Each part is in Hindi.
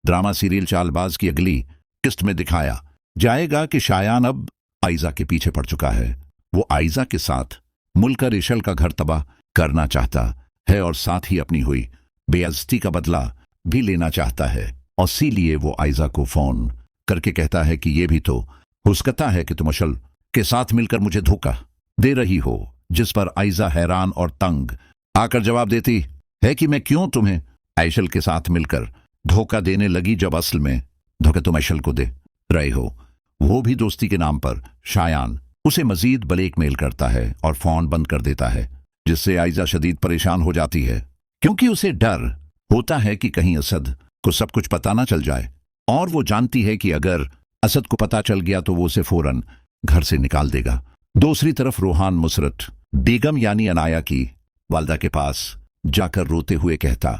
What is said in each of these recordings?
ड्रामा सीरियल चालबाज की अगली किस्त में दिखाया जाएगा कि शायान अब आइजा के पीछे पड़ चुका है। वो आइजा के साथ मिलकर इशल का घर तबाह करना चाहता है और साथ ही अपनी हुई बेइज्जती का बदला भी लेना चाहता है। और इसीलिए वो आइजा को फोन करके कहता है कि ये भी तो हो सकता है कि तुम अशल के साथ मिलकर मुझे धोखा दे रही हो, जिस पर आइजा हैरान और तंग आकर जवाब देती है कि मैं क्यों तुम्हें ऐशल के साथ मिलकर धोखा देने लगी, जब असल में धोखा तुम ऐशल को दे रहे हो। वो भी दोस्ती के नाम पर शायान उसे मजीद ब्लैकमेल करता है और फोन बंद कर देता है, जिससे आइजा शदीद परेशान हो जाती है, क्योंकि उसे डर होता है कि कहीं असद को सब कुछ पता ना चल जाए। और वो जानती है कि अगर असद को पता चल गया तो वो उसे फौरन घर से निकाल देगा। दूसरी तरफ रोहान मुसरत बेगम यानी अनाया की वालदा के पास जाकर रोते हुए कहता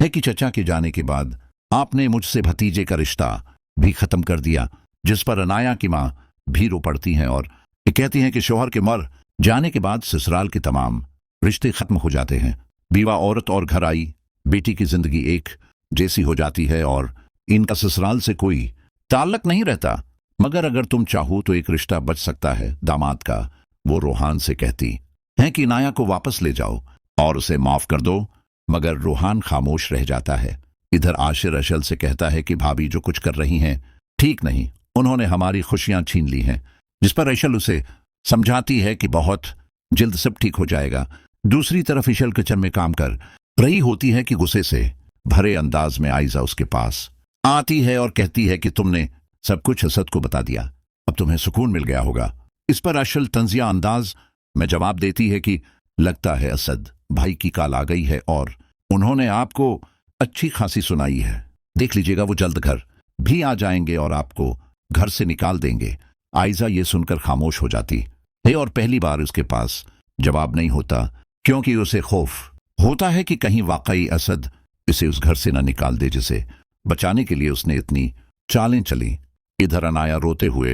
है कि चचा के जाने के बाद आपने मुझसे भतीजे का रिश्ता भी खत्म कर दिया, जिस पर अनाया की मां भी रो पड़ती हैं और कहती हैं कि शौहर के मर जाने के बाद ससुराल के तमाम रिश्ते खत्म हो जाते हैं। बीवा औरत और घर आई बेटी की जिंदगी एक जैसी हो जाती है और इनका ससुराल से कोई ताल्लुक नहीं रहता, मगर अगर तुम चाहो तो एक रिश्ता बच सकता है दामाद का। वो रोहान से कहती है कि नाया को वापस ले जाओ और उसे माफ कर दो, मगर रोहान खामोश रह जाता है। इधर आशिर अशल से कहता है कि भाभी जो कुछ कर रही हैं ठीक नहीं, उन्होंने हमारी खुशियां छीन ली हैं, जिस पर अशल उसे समझाती है कि बहुत जल्द सब ठीक हो जाएगा। दूसरी तरफ इशल किचन में काम कर रही होती है कि गुस्से से भरे अंदाज में आइजा उसके पास आती है और कहती है कि तुमने सब कुछ असद को बता दिया, अब तुम्हें सुकून मिल गया होगा। इस पर अशल तंजिया अंदाज में जवाब देती है कि लगता है असद भाई की काल आ गई है और उन्होंने आपको अच्छी खासी सुनाई है, देख लीजिएगा वो जल्द घर भी आ जाएंगे और आपको घर से निकाल देंगे। आइजा ये सुनकर खामोश हो जाती है और पहली बार उसके पास जवाब नहीं होता, क्योंकि उसे खौफ होता है कि कहीं वाकई असद इसे उस घर से न निकाल दे जिसे बचाने के लिए उसने इतनी चालें चली। इधर अनाया रोते हुए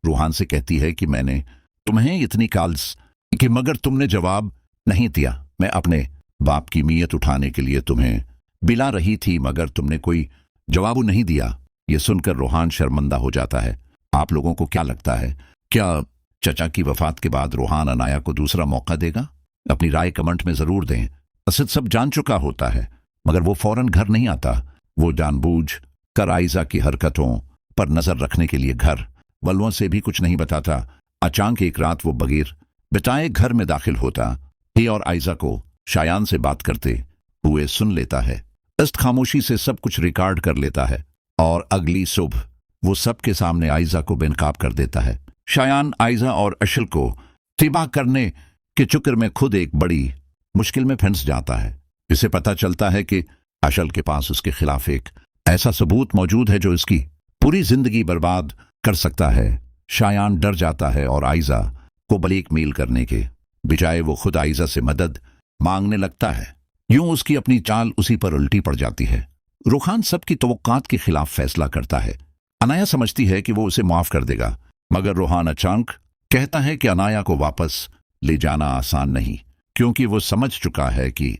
रूहान से कहती है कि मैंने तुम्हें इतनी कॉल्स कि मगर तुमने जवाब नहीं दिया। मैं अपने बाप की मीयत उठाने के लिए तुम्हें बिला रही थी, मगर तुमने कोई जवाब नहीं दिया। यह सुनकर रूहान शर्मिंदा हो जाता है। आप लोगों को क्या लगता है, क्या चचा की वफात के बाद रूहान अनाया को दूसरा मौका देगा? अपनी राय कमेंट में जरूर दें। असद सब जान चुका होता है, मगर वो फौरन घर नहीं आता। वो जानबूझ कर आइजा की हरकतों पर नजर रखने के लिए घर वालों से भी कुछ नहीं बताता। अचानक एक रात वो बगैर बिताए घर में दाखिल होता है और आइजा को शायान से बात करते हुए सुन लेता है। इस खामोशी से सब कुछ रिकॉर्ड कर लेता है और अगली सुबह वो सबके सामने आइजा को बेनकाब कर देता है। शायान आइजा और अशल को तिबा करने के चक्कर में खुद एक बड़ी मुश्किल में फंस जाता है। इसे पता चलता है कि अशल के पास उसके खिलाफ एक ऐसा सबूत मौजूद है जो इसकी पूरी जिंदगी बर्बाद कर सकता है। शायान डर जाता है और आइजा को ब्लैकमेल करने के बजाय वो खुद आइजा से मदद मांगने लगता है। यूं उसकी अपनी चाल उसी पर उल्टी पड़ जाती है। रूहान सबकी तवक्कात के खिलाफ फैसला करता है। अनाया समझती है कि वो उसे माफ कर देगा, मगर रूहान अचानक कहता है कि अनाया को वापस ले जाना आसान नहीं, क्योंकि वो समझ चुका है कि